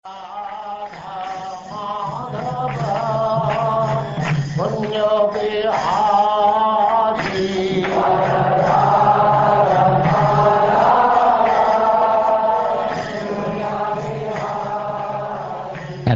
And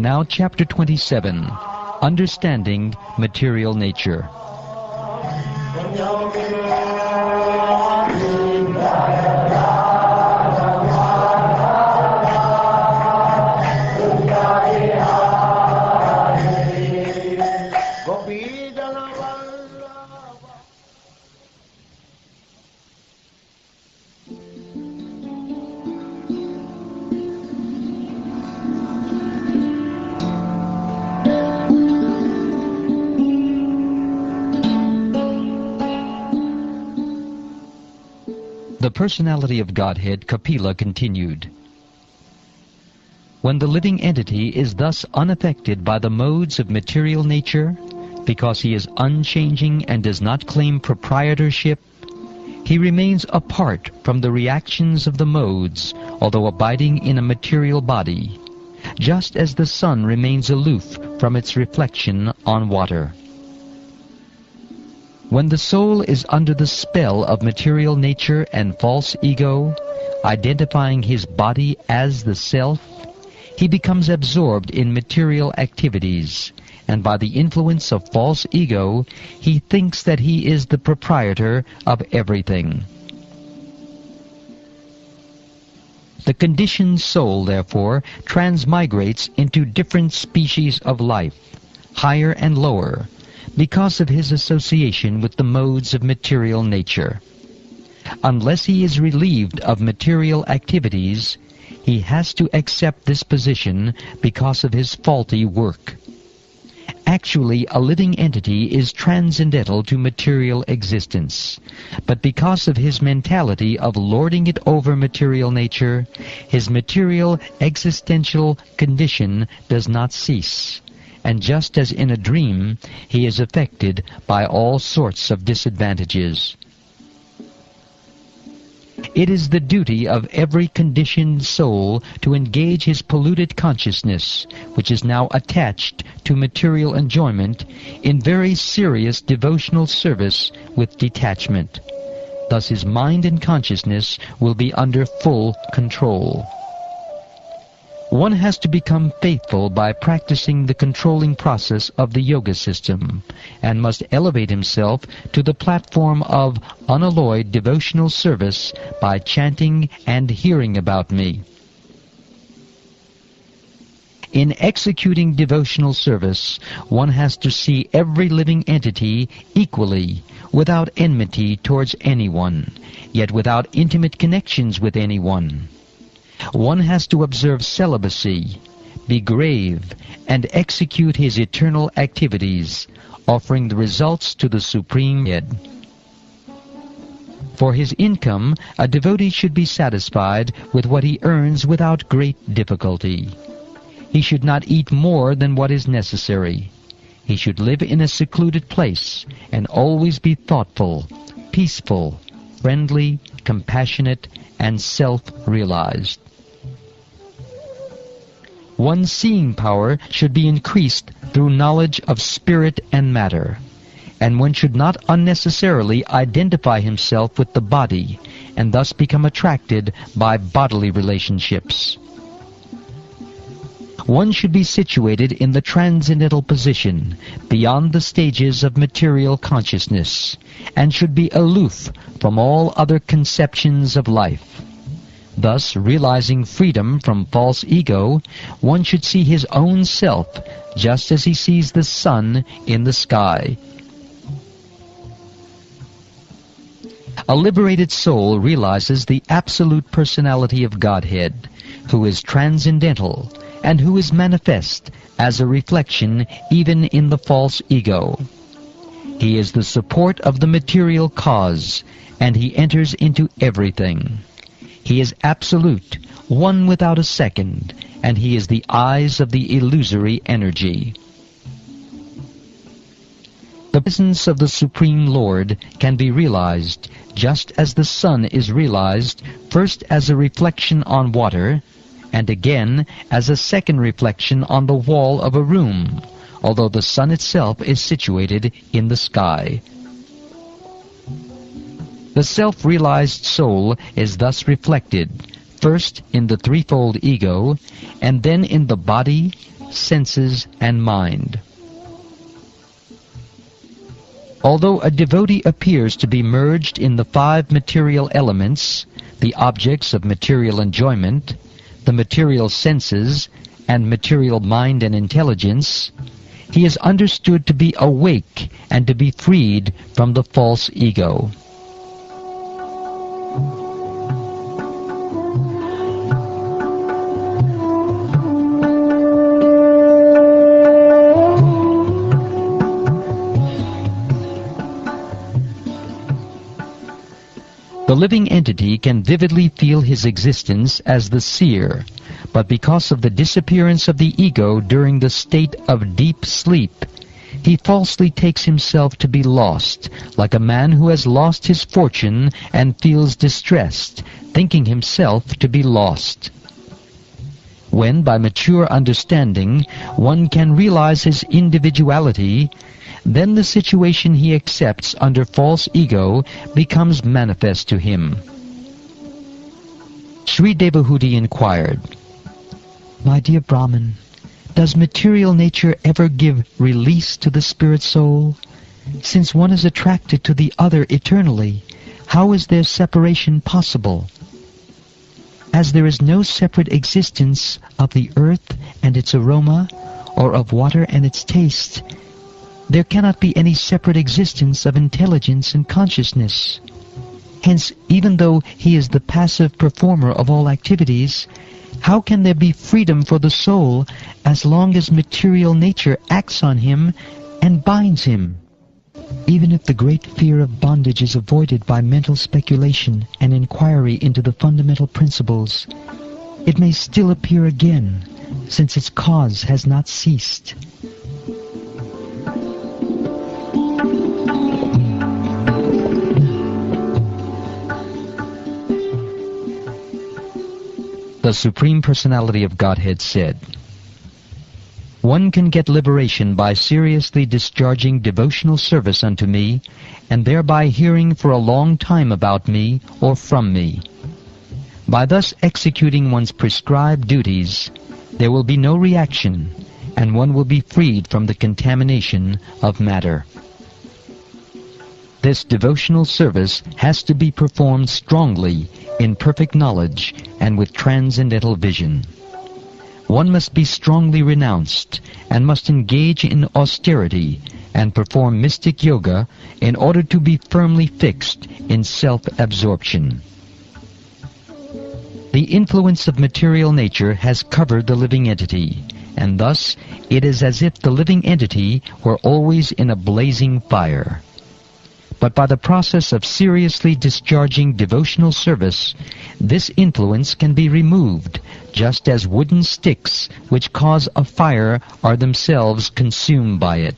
now Chapter 27, Understanding Material Nature. The personality of Godhead, Kapila continued. When the living entity is thus unaffected by the modes of material nature, because he is unchanging and does not claim proprietorship, he remains apart from the reactions of the modes, although abiding in a material body, just as the sun remains aloof from its reflection on water. When the soul is under the spell of material nature and false ego, identifying his body as the self, he becomes absorbed in material activities, and by the influence of false ego, he thinks that he is the proprietor of everything. The conditioned soul, therefore, transmigrates into different species of life, higher and lower, because of his association with the modes of material nature. Unless he is relieved of material activities, he has to accept this position because of his faulty work. Actually, a living entity is transcendental to material existence, but because of his mentality of lording it over material nature, his material existential condition does not cease. And just as in a dream, he is affected by all sorts of disadvantages. It is the duty of every conditioned soul to engage his polluted consciousness, which is now attached to material enjoyment, in very serious devotional service with detachment. Thus his mind and consciousness will be under full control. One has to become faithful by practicing the controlling process of the yoga system, and must elevate himself to the platform of unalloyed devotional service by chanting and hearing about me. In executing devotional service, one has to see every living entity equally, without enmity towards anyone, yet without intimate connections with anyone. One has to observe celibacy, be grave, and execute his eternal activities, offering the results to the Supreme Head. For his income, a devotee should be satisfied with what he earns without great difficulty. He should not eat more than what is necessary. He should live in a secluded place and always be thoughtful, peaceful, friendly, compassionate, and self-realized. One's seeing power should be increased through knowledge of spirit and matter, and one should not unnecessarily identify himself with the body and thus become attracted by bodily relationships. One should be situated in the transcendental position, beyond the stages of material consciousness, and should be aloof from all other conceptions of life. Thus, realizing freedom from false ego, one should see his own self just as he sees the sun in the sky. A liberated soul realizes the absolute personality of Godhead, who is transcendental, and who is manifest as a reflection even in the false ego. He is the support of the material cause, and he enters into everything. He is absolute, one without a second, and he is the eyes of the illusory energy. The presence of the Supreme Lord can be realized just as the sun is realized first as a reflection on water, and again as a second reflection on the wall of a room, although the sun itself is situated in the sky. The self-realized soul is thus reflected, first in the threefold ego, and then in the body, senses, and mind. Although a devotee appears to be merged in the five material elements, the objects of material enjoyment, the material senses, and material mind and intelligence, he is understood to be awake and to be freed from the false ego. The living entity can vividly feel his existence as the seer, but because of the disappearance of the ego during the state of deep sleep, he falsely takes himself to be lost, like a man who has lost his fortune and feels distressed, thinking himself to be lost. When, by mature understanding, one can realize his individuality, then the situation he accepts under false ego becomes manifest to him. Sri Devahuti inquired, "My dear Brahmin, does material nature ever give release to the spirit soul? Since one is attracted to the other eternally, how is their separation possible? As there is no separate existence of the earth and its aroma, or of water and its taste, there cannot be any separate existence of intelligence and consciousness. Hence, even though he is the passive performer of all activities, how can there be freedom for the soul as long as material nature acts on him and binds him? Even if the great fear of bondage is avoided by mental speculation and inquiry into the fundamental principles, it may still appear again, since its cause has not ceased." The Supreme Personality of Godhead said, "One can get liberation by seriously discharging devotional service unto me, and thereby hearing for a long time about me or from me. By thus executing one's prescribed duties, there will be no reaction, and one will be freed from the contamination of matter." This devotional service has to be performed strongly, in perfect knowledge, and with transcendental vision. One must be strongly renounced, and must engage in austerity, and perform mystic yoga in order to be firmly fixed in self-absorption. The influence of material nature has covered the living entity, and thus it is as if the living entity were always in a blazing fire. But by the process of seriously discharging devotional service, this influence can be removed, just as wooden sticks which cause a fire are themselves consumed by it.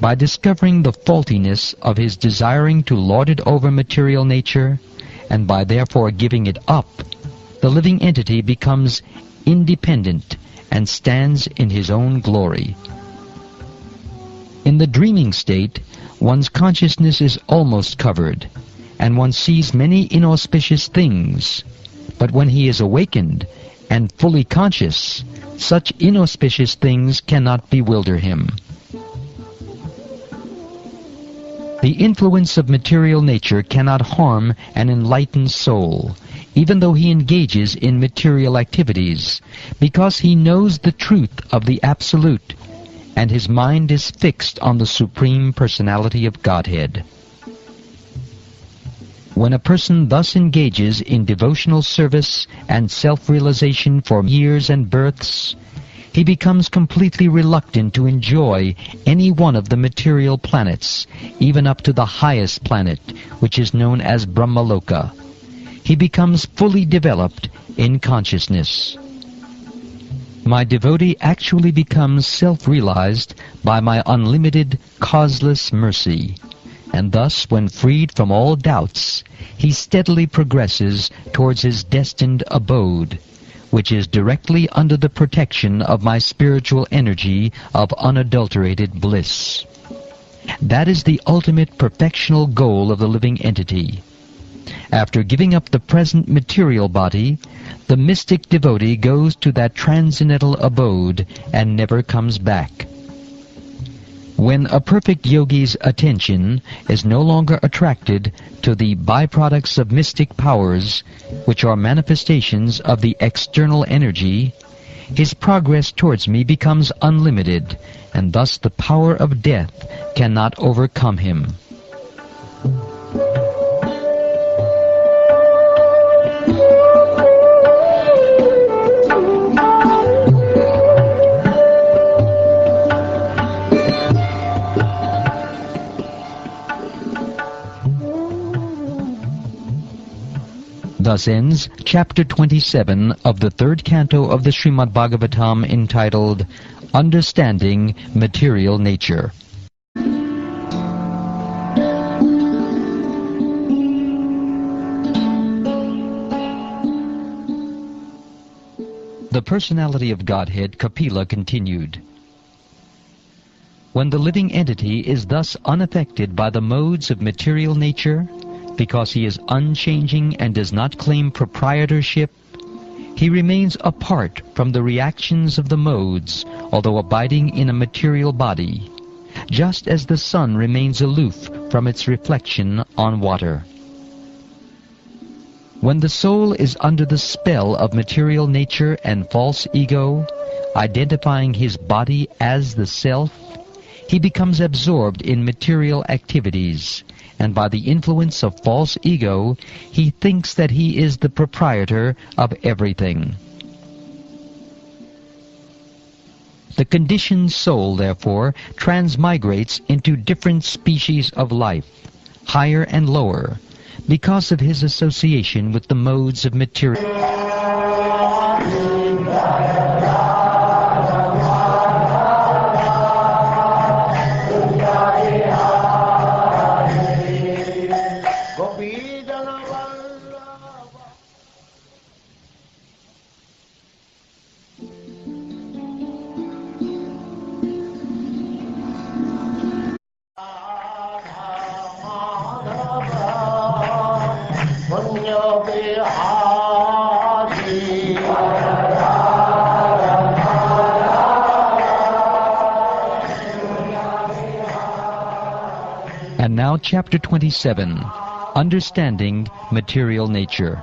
By discovering the faultiness of his desiring to lord it over material nature, and by therefore giving it up, the living entity becomes independent and stands in his own glory. In the dreaming state, one's consciousness is almost covered, and one sees many inauspicious things. But when he is awakened and fully conscious, such inauspicious things cannot bewilder him. The influence of material nature cannot harm an enlightened soul, even though he engages in material activities, because he knows the truth of the Absolute, and his mind is fixed on the Supreme Personality of Godhead. When a person thus engages in devotional service and self-realization for years and births, he becomes completely reluctant to enjoy any one of the material planets, even up to the highest planet, which is known as Brahmaloka. He becomes fully developed in consciousness. My devotee actually becomes self-realized by my unlimited, causeless mercy. and thus, when freed from all doubts, he steadily progresses towards his destined abode, which is directly under the protection of my spiritual energy of unadulterated bliss. That is the ultimate perfectional goal of the living entity. After giving up the present material body, the mystic devotee goes to that transcendental abode and never comes back. When a perfect yogi's attention is no longer attracted to the byproducts of mystic powers, which are manifestations of the external energy, his progress towards me becomes unlimited, and thus the power of death cannot overcome him. Thus ends Chapter 27 of the third canto of the Srimad Bhagavatam, entitled Understanding Material Nature. The Personality of Godhead, Kapila, continued. When the living entity is thus unaffected by the modes of material nature, because he is unchanging and does not claim proprietorship, he remains apart from the reactions of the modes, although abiding in a material body, just as the sun remains aloof from its reflection on water. When the soul is under the spell of material nature and false ego, identifying his body as the self, he becomes absorbed in material activities, and by the influence of false ego, he thinks that he is the proprietor of everything. The conditioned soul, therefore, transmigrates into different species of life, higher and lower, because of his association with the modes of material. And now Chapter 27, Understanding Material Nature.